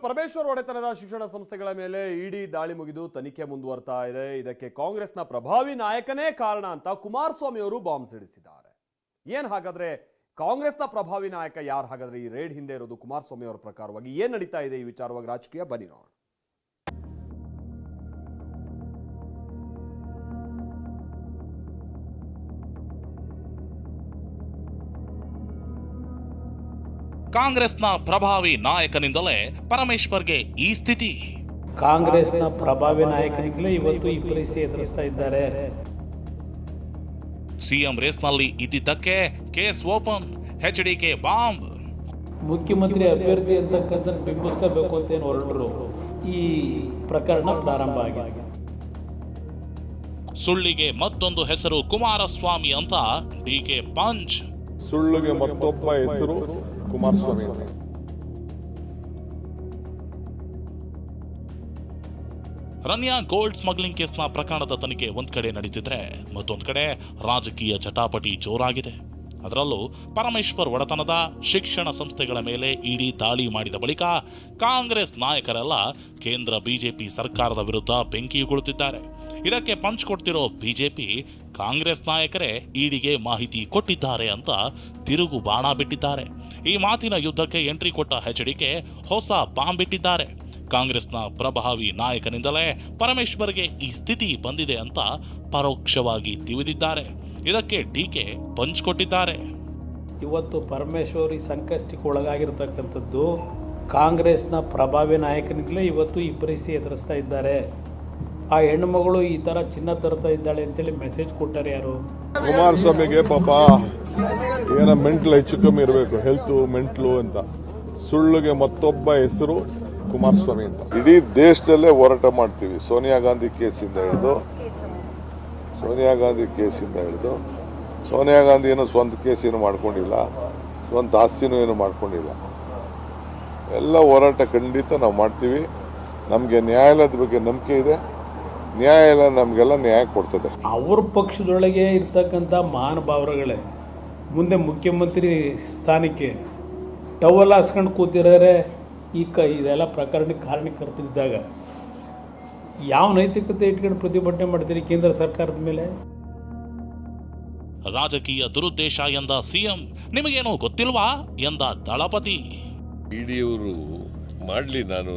ಪರಮೇಶ್ವರ್ ಒಡೆತನದ ಶಿಕ್ಷಣ ಸಂಸ್ಥೆಗಳ ಮೇಲೆ ಇಡಿ ದಾಳಿ ಮುಗಿದು ತನಿಖೆ ಮುಂದುವರ್ತಾ ಇದೆ. ಇದಕ್ಕೆ ಕಾಂಗ್ರೆಸ್ನ ಪ್ರಭಾವಿ ನಾಯಕನೇ ಕಾರಣ ಅಂತ ಕುಮಾರಸ್ವಾಮಿ ಅವರು ಬಾಂಬ್ ಸಿಡಿಸಿದ್ದಾರೆ. ಏನ್ ಹಾಗಾದ್ರೆ ಕಾಂಗ್ರೆಸ್ನ ಪ್ರಭಾವಿ ನಾಯಕ ಯಾರು? ಹಾಗಾದ್ರೆ ಈ ರೇಡ್ ಹಿಂದೆ ಇರೋದು ಕುಮಾರಸ್ವಾಮಿ ಅವರ ಪ್ರಕಾರವಾಗಿ ಏನ್ ನಡೀತಾ ಇದೆ ಈ ವಿಚಾರವಾಗಿ ರಾಜಕೀಯ ಬನ್ನಿ ನೋಡೋಣ. ಕಾಂಗ್ರೆಸ್ನ ಪ್ರಭಾವಿ ನಾಯಕನಿಂದಲೇ ಪರಮೇಶ್ವರ್ಗೆ ಈ ಸ್ಥಿತಿ. ಕಾಂಗ್ರೆಸ್ನ ಪ್ರಭಾವಿ ನಾಯಕನಿಂದಲೇ ಇವತ್ತು ಈ ಪರಿಸ್ಥಿತಿ ಎದುರಿಸ್ತಾ ಇದ್ದಾರೆ. ಸಿಎಂ ರೇಸ್ನಲ್ಲಿ ಇದ್ದಿದ್ದಕ್ಕೆ ಕೇಸ್ ಓಪನ್, ಎಚ್ಡಿಕೆ ಬಾಂಬ್. ಮುಖ್ಯಮಂತ್ರಿ ಅಭ್ಯರ್ಥಿ ಅಂತಕ್ಕಂಥ ಬಿಂಬಿಸ್ಕೋಬೇಕು ಅಂತ ಏನು ಹೊರಟರು, ಈ ಪ್ರಕರಣ ಪ್ರಾರಂಭ ಆಗಿದೆ. ಸುಳ್ಳಿಗೆ ಮತ್ತೊಂದು ಹೆಸರು ಕುಮಾರಸ್ವಾಮಿ ಅಂತ ಡಿಕೆ ಪಂಚ್. ಸುಳ್ಳಿಗೆ ಮತ್ತೊಬ್ಬ ಹೆಸರು ಕುಮಾರಸ್ವಾಮಿ. ರನ್ಯಾ ಗೋಲ್ಡ್ ಸ್ಮಗ್ಲಿಂಗ್ ಕೇಸ್ನ ಪ್ರಕರಣದ ತನಿಖೆ ಒಂದ್ ಕಡೆ ನಡೀತಿದ್ರೆ ಮತ್ತೊಂದ್ ಕಡೆ ರಾಜಕೀಯ ಚಟಾಪಟಿ ಜೋರಾಗಿದೆ. ಅದರಲ್ಲೂ ಪರಮೇಶ್ವರ್ ಒಡೆತನದ ಶಿಕ್ಷಣ ಸಂಸ್ಥೆಗಳ ಮೇಲೆ ಇಡಿ ದಾಳಿ ಮಾಡಿದ ಬಳಿಕ ಕಾಂಗ್ರೆಸ್ ನಾಯಕರೆಲ್ಲ ಕೇಂದ್ರ ಬಿಜೆಪಿ ಸರ್ಕಾರದ ವಿರುದ್ಧ ಬೆಂಕಿ ಉಗುಳುತ್ತಿದ್ದಾರೆ. ಇದಕ್ಕೆ ಪಂಚ್ ಕೊಡ್ತಿರೋ ಬಿಜೆಪಿ ಕಾಂಗ್ರೆಸ್ ನಾಯಕರೇ ಇಡಿಗೆ ಮಾಹಿತಿ ಕೊಟ್ಟಿದ್ದಾರೆ ಅಂತ ತಿರುಗು ಬಾಣ ಬಿಟ್ಟಿದ್ದಾರೆ. ಈ ಮಾತಿನ ಯುದ್ಧಕ್ಕೆ ಎಂಟ್ರಿ ಕೊಟ್ಟ ಎಚ್ಡಿಕೆ ಹೊಸ ಬಾಂಬ್ ಬಿಟ್ಟಿದ್ದಾರೆ. ಕಾಂಗ್ರೆಸ್ನ ಪ್ರಭಾವಿ ನಾಯಕನಿಂದಲೇ ಪರಮೇಶ್ವರ್ಗೆ ಈ ಸ್ಥಿತಿ ಬಂದಿದೆ ಅಂತ ಪರೋಕ್ಷವಾಗಿ ತಿಳಿದಿದ್ದಾರೆ. ಇದಕ್ಕೆ ಡಿಕೆ ಪಂಚ್ ಕೊಟ್ಟಿದ್ದಾರೆ. ಇವತ್ತು ಪರಮೇಶ್ವರ್ ಈ ಸಂಕಷ್ಟಕ್ಕೆ ಒಳಗಾಗಿರ್ತಕ್ಕಂಥದ್ದು ಕಾಂಗ್ರೆಸ್ನ ಪ್ರಭಾವಿ ನಾಯಕನಿಂದಲೇ ಇವತ್ತು ಈ ಪರಿಸ್ಥಿತಿ ಎದುರಿಸ್ತಾ ಇದ್ದಾರೆ. ಆ ಹೆಣ್ಣುಮಗಳು ಈ ಥರ ಚಿನ್ನ ತರ್ತಾ ಇದ್ದಾಳೆ ಅಂತೇಳಿ ಮೆಸೇಜ್ ಕೊಟ್ಟಾರೆ ಯಾರು? ಕುಮಾರಸ್ವಾಮಿಗೆ ಪಾಪ ಏನೋ ಮೆಂಟ್ಲು ಹೆಚ್ಚು ಕಮ್ಮಿ ಇರಬೇಕು, ಹೆಲ್ತ್ ಮೆಂಟ್ಲು ಅಂತ. ಸುಳ್ಳಿಗೆ ಮತ್ತೊಬ್ಬ ಹೆಸರು ಕುಮಾರಸ್ವಾಮಿ ಅಂತ. ಇಡೀ ದೇಶದಲ್ಲೇ ಹೋರಾಟ ಮಾಡ್ತೀವಿ. ಸೋನಿಯಾ ಗಾಂಧಿ ಕೇಸಿಂದ ಹಿಡಿದು ಸೋನಿಯಾ ಗಾಂಧಿ ಏನು ಸ್ವಂತ ಕೇಸ್ ಏನು ಮಾಡ್ಕೊಂಡಿಲ್ಲ, ಸ್ವಂತ ಆಸ್ತಿನೂ ಏನು ಮಾಡ್ಕೊಂಡಿಲ್ಲ. ಎಲ್ಲ ಹೋರಾಟ ಖಂಡಿತ ನಾವು ಮಾಡ್ತೀವಿ. ನಮಗೆ ನ್ಯಾಯಾಲಯದ ಬಗ್ಗೆ ನಂಬಿಕೆ ಇದೆ. ನ್ಯಾಯಾಲಯ ನಮಗೆಲ್ಲ ನ್ಯಾಯ ಕೊಡ್ತದೆ. ಅವ್ರ ಪಕ್ಷದೊಳಗೆ ಇರ್ತಕ್ಕಂಥ ಮಹಾನುಭಾವರುಗಳೇ ಮುಂದೆ ಮುಖ್ಯಮಂತ್ರಿ ಸ್ಥಾನಕ್ಕೆ ಟವಲ್ ಹಾಸ್ಕೊಂಡು ಕೂತಿರೋರೆ ಇದೆಲ್ಲ ಪ್ರಕರಣಕ್ಕೆ ಕಾರಣಕರ್ತರಿದ್ದಾಗ ಯಾವ ನೈತಿಕತೆ ಇಟ್ಕೊಂಡು ಪ್ರತಿಭಟನೆ ಮಾಡ್ತೀರಿ ಕೇಂದ್ರ ಸರ್ಕಾರದ ಮೇಲೆ? ರಾಜಕೀಯ ದುರುದ್ದೇಶ ಎಂದ ಸಿಎಂ, ನಿಮಗೇನೋ ಗೊತ್ತಿಲ್ವಾ ಎಂದ ದಳಪತಿ. ಇಡಿಯವರು ಮಾಡಲಿ, ನಾನು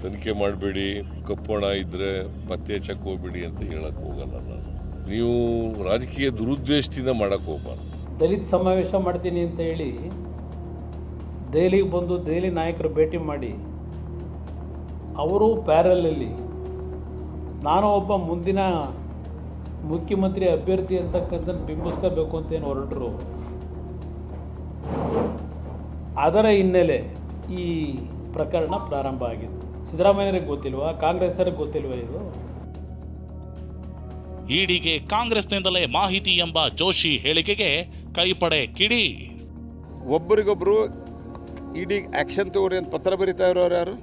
ತನಿಖೆ ಮಾಡಬೇಡಿ, ಕಪ್ಪೋಣ ಇದ್ರೆ ಪತ್ತೆ ಹಚ್ಚಕ್ಕೆ ಹೋಗ್ಬೇಡಿ ಅಂತ ಹೇಳಕ್ ಹೋಗಲ್ಲ. ನಾನು ನೀವು ರಾಜಕೀಯ ದುರುದ್ದೇಶದಿಂದ ಮಾಡಕ್ಕೆ ಹೋಗ್ಬಾರ್ದು. ದಲಿತ ಸಮಾವೇಶ ಮಾಡ್ತೀನಿ ಅಂತ ಹೇಳಿ ದೆಹಲಿಗೆ ಬಂದು ದೆಹಲಿ ನಾಯಕರು ಭೇಟಿ ಮಾಡಿ ಅವರು ಪ್ಯಾರಲಲ್ಲಿ ನಾನು ಒಬ್ಬ ಮುಂದಿನ ಮುಖ್ಯಮಂತ್ರಿ ಅಭ್ಯರ್ಥಿ ಅಂತಕ್ಕಂಥ ಬಿಂಬಿಸ್ಕೋಬೇಕು ಅಂತ ಏನು ಹೊರಟರು. ಅದರ ಹಿನ್ನೆಲೆ ಈ ಪ್ರಕರಣ ಪ್ರಾರಂಭ ಆಗಿದೆ. ಸಿದ್ದರಾಮಯ್ಯರಿಗೆ ಗೊತ್ತಿಲ್ವಾ? ಕಾಂಗ್ರೆಸ್ನವ್ರಿಗೆ ಗೊತ್ತಿಲ್ವಾ? ಇದು ಇಡಿಗೆ ಕಾಂಗ್ರೆಸ್ನಿಂದಲೇ ಮಾಹಿತಿ ಎಂಬ ಜೋಶಿ ಹೇಳಿಕೆಗೆ ಕೈಪಡೆ ಕಿಡಿ. ಒಬ್ಬರಿಗೊಬ್ಬರು ಇಡಿ ಆಕ್ಷನ್ ತಗೋರಿ ಅಂತ ಪತ್ರ ಬರೀತಾ ಇರೋರು ಯಾರು?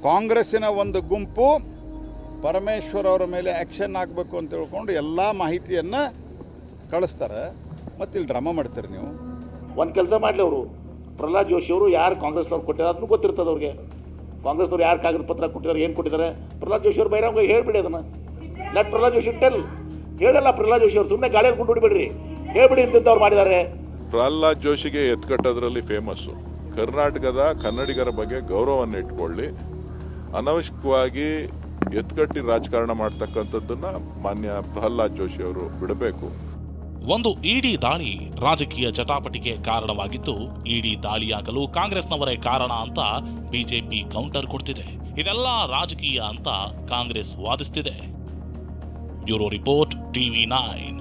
ಕಾಂಗ್ರೆಸ್ಸಿನ ಒಂದು ಗುಂಪು ಪರಮೇಶ್ವರ್ ಅವರ ಮೇಲೆ ಆ್ಯಕ್ಷನ್ ಆಗಬೇಕು ಅಂತ ಹೇಳ್ಕೊಂಡು ಎಲ್ಲ ಮಾಹಿತಿಯನ್ನು ಕಳಿಸ್ತಾರೆ. ಮತ್ತು ಇಲ್ಲಿ ಡ್ರಾಮಾ ಮಾಡ್ತಾರೆ. ನೀವು ಒಂದು ಕೆಲಸ ಮಾಡಲಿ, ಅವರು ಪ್ರಹ್ಲಾದ್ ಜೋಶಿ ಅವರು ಯಾರು ಕಾಂಗ್ರೆಸ್ನವ್ರು ಕೊಟ್ಟಿದ್ದಾರೆ ಅದನ್ನು ಗೊತ್ತಿರ್ತದೆ ಅವ್ರಿಗೆ. ಕಾಂಗ್ರೆಸ್ನವ್ರು ಯಾರು ಕಾಗದ ಪತ್ರ ಕೊಟ್ಟಿದ್ದಾರೆ, ಏನು ಕೊಟ್ಟಿದ್ದಾರೆ, ಪ್ರಹ್ಲಾದ್ ಜೋಶಿ ಅವರು ಬೈರಂಗ ಹೇಳ್ಬಿಡಿ ಅದನ್ನು. Let Prahlad Joshi tell. ಹೇಳಲ್ಲ ಪ್ರಹ್ಲಾದ್ ಜೋಶಿ ಅವರು, ಸುಮ್ಮನೆ ಗಾಳಿಯಲ್ಲಿ ಕೊಂಡು ಬಿಡಬೇಡ್ರಿ, ಹೇಳ್ಬಿಡಿ ಇಂಥವ್ರು ಮಾಡಿದ್ದಾರೆ. ಪ್ರಹ್ಲಾದ್ ಜೋಶಿಗೆ ಎತ್ಕಟ್ಟೋದ್ರಲ್ಲಿ ಫೇಮಸ್ಸು. ಕರ್ನಾಟಕದ ಕನ್ನಡಿಗರ ಬಗ್ಗೆ ಗೌರವವನ್ನು ಇಟ್ಕೊಳ್ಳಿ. ಅನವಶ್ಯಕವಾಗಿ ಎತ್ಕಟ್ಟಿ ರಾಜಕಾರಣ ಮಾಡ್ತಕ್ಕಂಥದ್ದನ್ನ ಮಾನ್ಯ ಪ್ರಹ್ಲಾದ್ ಜೋಶಿ ಅವರು ಬಿಡಬೇಕು. ಒಂದು ಇಡಿ ದಾಳಿ ರಾಜಕೀಯ ಚಟಾಪಟಿಗೆ ಕಾರಣವಾಗಿದ್ದು, ಇಡಿ ದಾಳಿಯಾಗಲು ಕಾಂಗ್ರೆಸ್ನವರೇ ಕಾರಣ ಅಂತ ಬಿಜೆಪಿ ಕೌಂಟರ್ ಕೊಡ್ತಿದೆ. ಇದೆಲ್ಲ ರಾಜಕೀಯ ಅಂತ ಕಾಂಗ್ರೆಸ್ ವಾದಿಸ್ತಿದೆ. Bureau report, TV9.